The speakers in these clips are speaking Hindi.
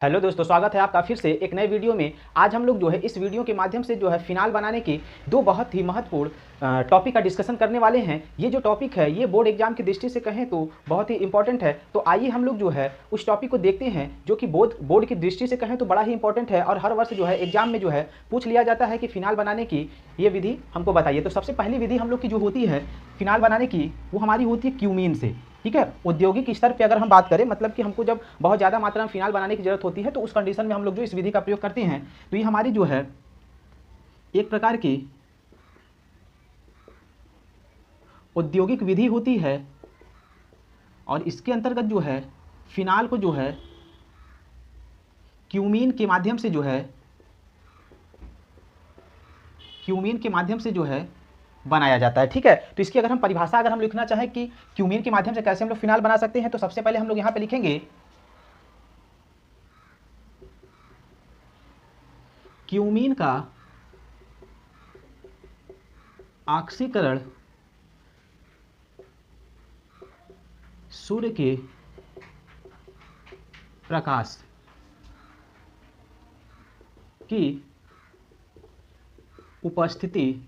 हेलो दोस्तों, स्वागत है आपका फिर से एक नए वीडियो में। आज हम लोग जो है इस वीडियो के माध्यम से जो है फिनाल बनाने की दो बहुत ही महत्वपूर्ण टॉपिक का डिस्कशन करने वाले हैं। ये जो टॉपिक है ये बोर्ड एग्जाम की दृष्टि से कहें तो बहुत ही इंपॉर्टेंट है। तो आइए हम लोग जो है उस टॉपिक को देखते हैं जो कि बोर्ड की दृष्टि से कहें तो बड़ा ही इंपॉर्टेंट है और हर वर्ष जो है एग्जाम में जो है पूछ लिया जाता है कि फिनाल बनाने की ये विधि हमको बताइए। तो सबसे पहली विधि हम लोग की जो होती है फिनाल बनाने की वो हमारी होती है क्यूमीन से। ठीक है, औद्योगिक स्तर पे अगर हम बात करें, मतलब कि हमको जब बहुत ज़्यादा मात्रा में फिनाल बनाने की जरूरत होती है तो उस कंडीशन में हम लोग जो इस विधि का प्रयोग करते हैं। तो ये हमारी जो है एक प्रकार की औद्योगिक विधि होती है और इसके अंतर्गत जो है फिनाल को जो है क्यूमीन के माध्यम से जो है बनाया जाता है। ठीक है, तो इसकी अगर हम परिभाषा अगर हम लिखना चाहें कि क्यूमीन के माध्यम से कैसे हम लोग फिनाल बना सकते हैं, तो सबसे पहले हम लोग यहां पे लिखेंगे क्यूमीन का ऑक्सीकरण सूर्य के प्रकाश की उपस्थिति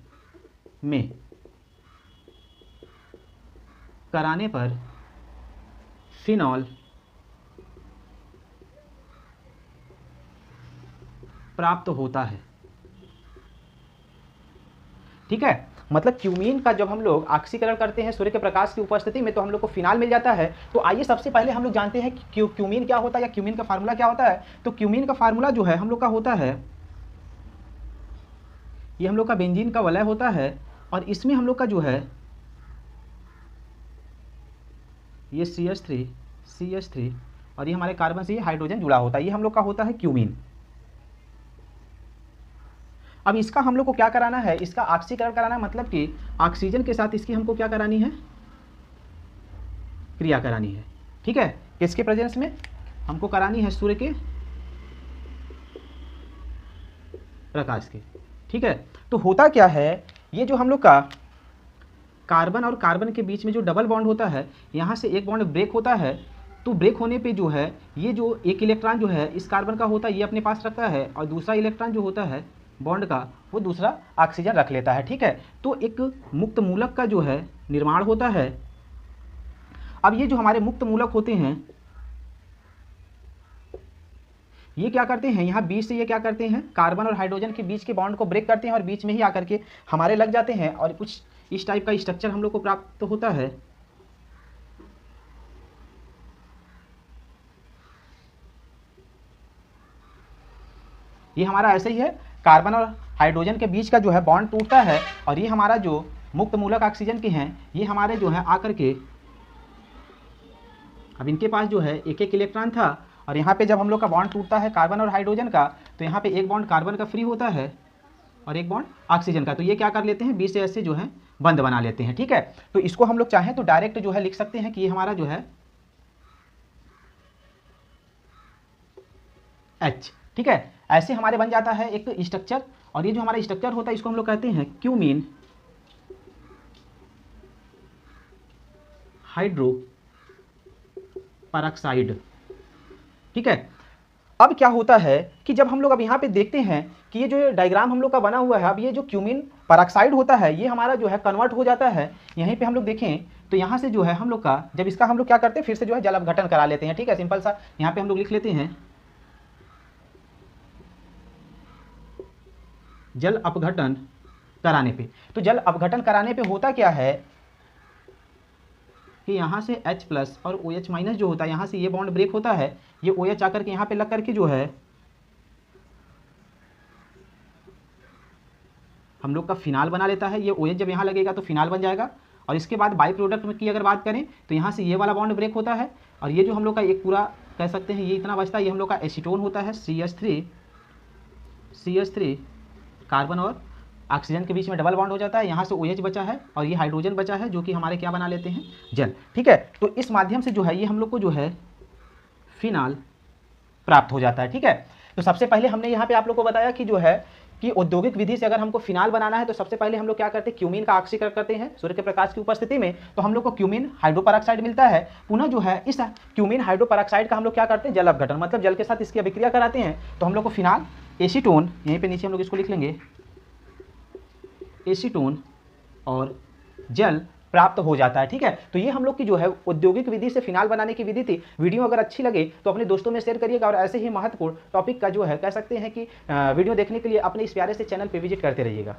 में कराने पर फिनॉल प्राप्त होता है। ठीक है, मतलब क्यूमीन का जब हम लोग ऑक्सीकरण करते हैं सूर्य के प्रकाश की उपस्थिति में तो हम लोग को फिनाल मिल जाता है। तो आइए सबसे पहले हम लोग जानते हैं कि क्यूमीन क्या होता है या क्यूमीन का फार्मूला क्या होता है। तो क्यूमीन का फार्मूला जो है हम लोग का होता है, ये हम लोग का बेंजीन का वलय होता है और इसमें हम लोग का जो है ये CH3 और ये हमारे कार्बन से ये हाइड्रोजन जुड़ा होता है, ये हम लोग का होता है क्यूमीन। अब इसका हम लोग को क्या कराना है, इसका ऑक्सीकरण कराना, मतलब कि ऑक्सीजन के साथ इसकी हमको क्या करानी है, क्रिया करानी है। ठीक है, किसके प्रेजेंस में हमको करानी है, सूर्य के प्रकाश के। ठीक है, तो होता क्या है, ये जो हम लोग का कार्बन और कार्बन के बीच में जो डबल बॉन्ड होता है, यहाँ से एक बॉन्ड ब्रेक होता है। तो ब्रेक होने पे जो है ये जो एक इलेक्ट्रॉन जो है इस कार्बन का होता है ये अपने पास रखता है और दूसरा इलेक्ट्रॉन जो होता है बॉन्ड का वो दूसरा ऑक्सीजन रख लेता है। ठीक है, तो एक मुक्त मूलक का जो है निर्माण होता है। अब ये जो हमारे मुक्त मूलक होते हैं ये क्या करते हैं, यहाँ बीच से ये क्या करते हैं, कार्बन और हाइड्रोजन के बीच के बॉन्ड को ब्रेक करते हैं और बीच में ही आकर के हमारे लग जाते हैं और कुछ इस टाइप का स्ट्रक्चर हम लोग को प्राप्त होता है। ये हमारा ऐसे ही है, कार्बन और हाइड्रोजन के बीच का जो है बॉन्ड टूटता है और ये हमारा जो मुक्त मूलक ऑक्सीजन के हैं ये हमारे जो है आकर के, अब इनके पास जो है एक एक इलेक्ट्रॉन था और यहाँ पे जब हम लोग का बॉन्ड टूटता है कार्बन और हाइड्रोजन का तो यहाँ पे एक बॉन्ड कार्बन का फ्री होता है और एक बॉन्ड ऑक्सीजन का, तो ये क्या कर लेते हैं, बीच से ऐसे जो है बंद बना लेते हैं। ठीक है, तो इसको हम लोग चाहें तो डायरेक्ट जो है लिख सकते हैं कि ये हमारा जो है H। ठीक है, ऐसे हमारे बन जाता है एक स्ट्रक्चर और ये जो हमारा स्ट्रक्चर होता है इसको हम लोग कहते हैं क्यूमीन हाइड्रो परऑक्साइड। ठीक है, अब क्या होता है कि जब हम लोग अब यहाँ पे देखते हैं कि ये जो डायग्राम हम लोग का बना हुआ है, अब ये जो क्यूमीन परऑक्साइड होता है ये हमारा जो है कन्वर्ट हो जाता है। यहीं पे हम लोग देखें तो यहाँ से जो है हम लोग का जब इसका हम लोग क्या करते हैं फिर से जो है जल अपघटन करा लेते हैं। ठीक है, सिंपल सा यहाँ पे हम लोग लिख लेते हैं जल अपघटन कराने पे। तो जल अपघटन कराने पे होता क्या है कि यहाँ से H+ और OH- जो होता है यहाँ से ये बॉन्ड ब्रेक होता है, ये OH आकर के यहाँ पे लग करके जो है हम लोग का फिनाल बना लेता है। ये OH जब यहाँ लगेगा तो फिनाल बन जाएगा और इसके बाद बाई प्रोडक्ट की अगर बात करें तो यहाँ से ये वाला बॉन्ड ब्रेक होता है और ये जो हम लोग का एक पूरा कह सकते हैं ये इतना बचता है, ये हम लोग का एसीटोन होता है CH3 कार्बन और ऑक्सीजन के बीच में डबल बॉन्ड हो जाता है, यहाँ से OH बचा है और ये हाइड्रोजन बचा है जो कि हमारे क्या बना लेते हैं, जल। ठीक है, तो इस माध्यम से जो है ये हम लोग को जो है फिनाल प्राप्त हो जाता है। ठीक है, तो सबसे पहले हमने यहाँ पे आप लोग को बताया कि जो है कि औद्योगिक विधि से अगर हमको फिनाल बनाना है तो सबसे पहले हम लोग क्या करते हैं, क्यूमीन का ऑक्सीकरण करते हैं सूर्य के प्रकाश की उपस्थिति में, तो हम लोग को क्यूमीन हाइड्रोपरऑक्साइड मिलता है। पुनः जो है इस क्यूमीन हाइड्रोपरऑक्साइड का हम लोग क्या करते हैं, जल अपघटन, मतलब जल के साथ इसकी अभिक्रिया कराते हैं, तो हम लोग को फिनाल एसीटोन, यहीं पे नीचे हम लोग इसको लिख लेंगे, एसीटोन और जल प्राप्त हो जाता है। ठीक है, तो ये हम लोग की जो है औद्योगिक विधि से फिनाल बनाने की विधि थी। वीडियो अगर अच्छी लगे तो अपने दोस्तों में शेयर करिएगा और ऐसे ही महत्वपूर्ण टॉपिक का जो है कह सकते हैं कि वीडियो देखने के लिए अपने इस प्यारे से चैनल पे विजिट करते रहिएगा।